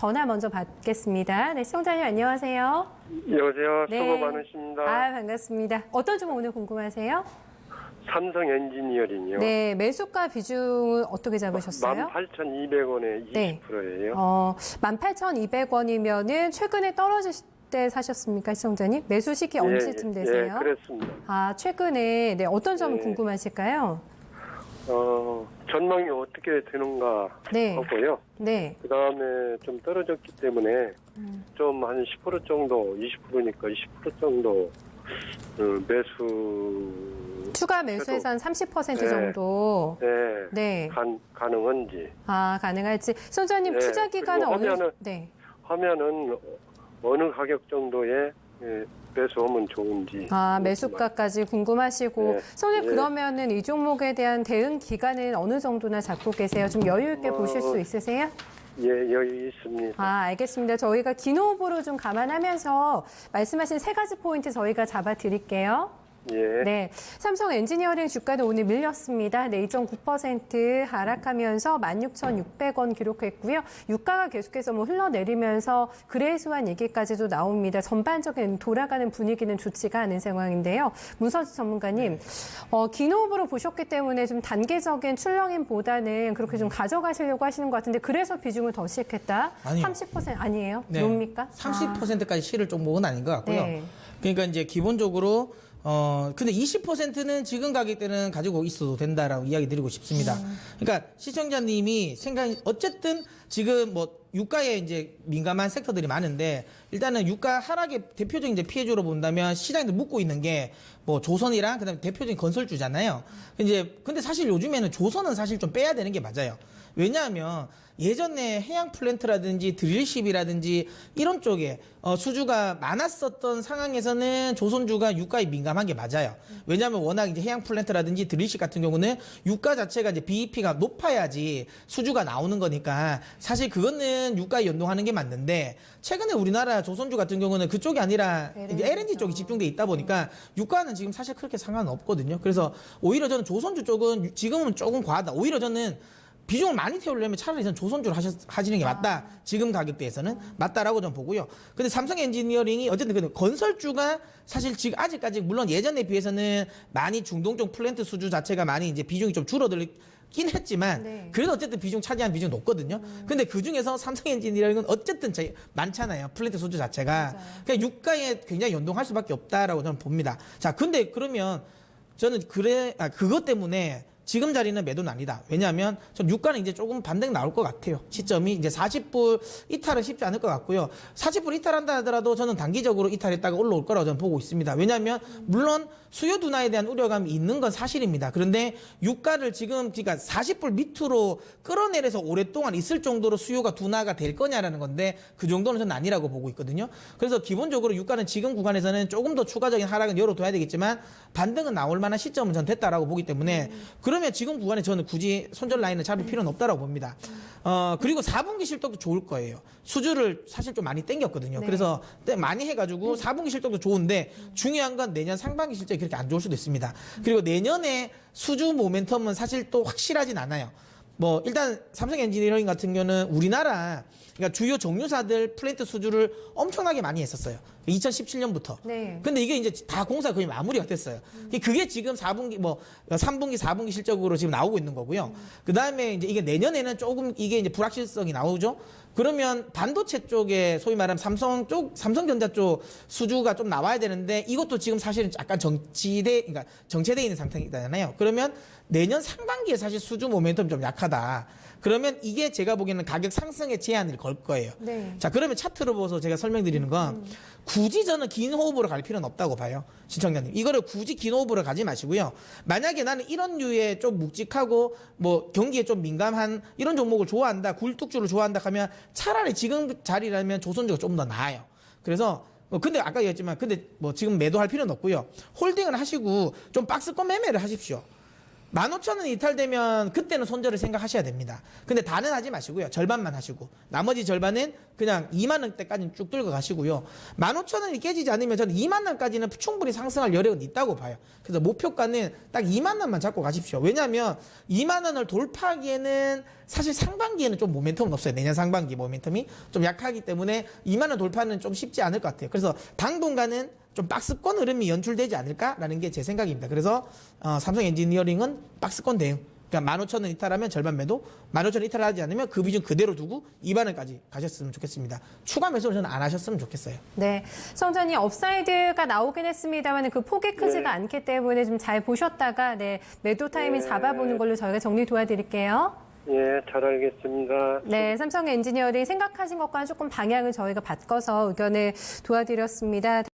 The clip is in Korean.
전화 먼저 받겠습니다. 네, 시청자님 안녕하세요. 여보세요. 네. 수고 많으십니다. 아, 반갑습니다. 어떤 종목 오늘 궁금하세요? 삼성 엔지니어링이요. 네, 매수가 비중은 어떻게 잡으셨어요? 18,200원에 네. 20%예요. 18,200원이면은 최근에 떨어질 때 사셨습니까, 시청자님? 매수 시기 언제쯤 되세요? 예, 그랬습니다. 아, 최근에 네, 어떤 점이 네. 궁금하실까요? 전망이 어떻게 되는가 네. 하고요. 네. 그 다음에 좀 떨어졌기 때문에 좀 한 10% 정도, 20%니까 20% 정도 매수 추가 매수에서 한 30% 네. 정도. 네. 가능한지. 아, 가능할지. 시청자님 네. 투자 기간은 그리고 어느 하면은- 네. 하면은 어느 가격 정도에 매수하면 좋은지. 아, 매수가까지 궁금하시고. 네. 선생님, 네. 그러면은 이 종목에 대한 대응 기간은 어느 정도나 잡고 계세요? 좀 여유 있게 보실 수 있으세요? 예, 여기 있습니다. 아, 알겠습니다. 저희가 기노브로 좀 감안하면서 말씀하신 세 가지 포인트 저희가 잡아 드릴게요. 예. 네, 삼성 엔지니어링 주가도 오늘 밀렸습니다. 네, 2.9% 하락하면서 16,600원 기록했고요. 유가가 계속해서 흘러내리면서 그래수한 얘기까지도 나옵니다. 전반적인 돌아가는 분위기는 좋지가 않은 상황인데요. 문선수 전문가님, 기노브로 보셨기 때문에 좀 단계적인 출렁임보다는 그렇게 좀 가져가시려고 하시는 것 같은데 그래서 비중을 더 시작했다? 아니요. 30% 아니에요? 네. 뭡니까? 30%까지 실을 종목은 아닌 것 같고요. 네. 그러니까 이제 기본적으로 근데 20%는 지금 가격대는 가지고 있어도 된다라고 이야기 드리고 싶습니다. 그러니까 시청자님이 어쨌든 지금 뭐 유가에 이제 민감한 섹터들이 많은데 일단은 유가 하락의 대표적인 이제 피해주로 본다면 시장에도 묻고 있는 게 뭐 조선이랑 그다음에 대표적인 건설주잖아요. 이제 근데 사실 요즘에는 조선은 사실 좀 빼야 되는 게 맞아요. 왜냐하면 예전에 해양 플랜트라든지 드릴십이라든지 이런 쪽에 수주가 많았었던 상황에서는 조선주가 유가에 민감한 게 맞아요. 왜냐하면 워낙 이제 해양 플랜트라든지 드릴십 같은 경우는 유가 자체가 이제 BEP가 높아야지 수주가 나오는 거니까 사실 그거는 유가에 연동하는 게 맞는데 최근에 우리나라 조선주 같은 경우는 그쪽이 아니라 이제 LNG 쪽이 집중돼 있다 보니까 유가는 지금 사실 그렇게 상관은 없거든요. 그래서 오히려 저는 조선주 쪽은 지금은 조금 과하다. 오히려 저는 비중을 많이 태우려면 차라리 저는 조선주를 하시는 게 맞다. 지금 가격대에서는 맞다라고 좀 보고요. 근데 삼성 엔지니어링이 어쨌든 그 건설주가 사실 지금 아직까지 물론 예전에 비해서는 많이 중동 쪽 플랜트 수주 자체가 많이 이제 비중이 좀 줄어들긴 했지만 네. 그래도 어쨌든 차지한 비중이 높거든요. 근데 그 중에서 삼성 엔지니어링은 어쨌든 많잖아요. 플랜트 수주 자체가. 그냥 유가에 굉장히 연동할 수밖에 없다라고 저는 봅니다. 자, 근데 그러면 저는 그것 때문에 지금 자리는 매도는 아니다. 왜냐하면 전 유가는 이제 조금 반등 나올 것 같아요. 시점이 이제 40불 이탈은 쉽지 않을 것 같고요. 40불 이탈한다 하더라도 저는 단기적으로 이탈했다가 올라올 거라고 저는 보고 있습니다. 왜냐하면 물론 수요 둔화에 대한 우려감이 있는 건 사실입니다. 그런데 유가를 지금 그러니까 40불 밑으로 끌어내려서 오랫동안 있을 정도로 수요가 둔화가 될 거냐라는 건데 그 정도는 저는 아니라고 보고 있거든요. 그래서 기본적으로 유가는 지금 구간에서는 조금 더 추가적인 하락은 열어둬야 되겠지만 반등은 나올 만한 시점은 전 됐다라고 보기 때문에 그러면 지금 구간에 저는 굳이 손절 라인을 잡을 필요는 없다라고 봅니다. 그리고 4분기 실적도 좋을 거예요. 수주를 사실 좀 많이 땡겼거든요. 네. 그래서 많이 해가지고 4분기 실적도 좋은데 중요한 건 내년 상반기 실적이 그렇게 안 좋을 수도 있습니다. 그리고 내년에 수주 모멘텀은 사실 또 확실하진 않아요. 뭐 일단 삼성 엔지니어링 같은 경우는 우리나라 그러니까 주요 정유사들 플랜트 수주를 엄청나게 많이 했었어요. 2017년부터. 네. 근데 이게 이제 다 공사 거의 마무리가 됐어요. 그게 지금 4분기 3분기 4분기 실적으로 지금 나오고 있는 거고요. 그다음에 이제 이게 내년에는 조금 이게 이제 불확실성이 나오죠. 그러면 반도체 쪽에 소위 말하면 삼성전자 쪽 수주가 좀 나와야 되는데 이것도 지금 사실은 약간 그러니까 정체돼 있는 상태잖아요. 그러면 내년 상반기에 사실 수주 모멘텀이 좀 약하다. 그러면 이게 제가 보기에는 가격 상승의 제한을 걸 거예요. 네. 자, 그러면 차트로 보서 제가 설명드리는 건 굳이 저는 긴 호흡으로 갈 필요는 없다고 봐요. 시청자님. 이거를 굳이 긴 호흡으로 가지 마시고요. 만약에 나는 이런 류의 좀 묵직하고 뭐 경기에 좀 민감한 이런 종목을 좋아한다. 굴뚝주를 좋아한다 하면 차라리 지금 자리라면 조선주가 좀 더 나아요. 그래서 근데 아까 얘기했지만 근데 뭐 지금 매도할 필요는 없고요. 홀딩을 하시고 좀 박스권 매매를 하십시오. 15,000원 이탈되면 그때는 손절을 생각하셔야 됩니다. 근데 다는 하지 마시고요. 절반만 하시고 나머지 절반은 그냥 2만 원대까지는 쭉 들고 가시고요. 15,000원이 깨지지 않으면 저는 2만 원까지는 충분히 상승할 여력은 있다고 봐요. 그래서 목표가는 딱 2만 원만 잡고 가십시오. 왜냐하면 2만 원을 돌파하기에는 사실 상반기에는 좀 모멘텀은 없어요. 내년 상반기 모멘텀이 좀 약하기 때문에 2만 원 돌파는 좀 쉽지 않을 것 같아요. 그래서 당분간은 좀 박스권 흐름이 연출되지 않을까라는 게 제 생각입니다. 그래서 삼성 엔지니어링은 박스권 대응. 그러니까 15,000원 이탈하면 절반 매도, 15,000원 이탈하지 않으면 그 비중 그대로 두고 2만 원까지 가셨으면 좋겠습니다. 추가 매수는 저는 안 하셨으면 좋겠어요. 네, 시청자님 업사이드가 나오긴 했습니다만 그 폭이 크지가 않기 때문에 좀 잘 보셨다가 네, 매도 타이밍 잡아보는 걸로 저희가 정리 도와드릴게요. 예, 잘 알겠습니다. 네, 삼성 엔지니어링 생각하신 것과는 조금 방향을 저희가 바꿔서 의견을 도와드렸습니다.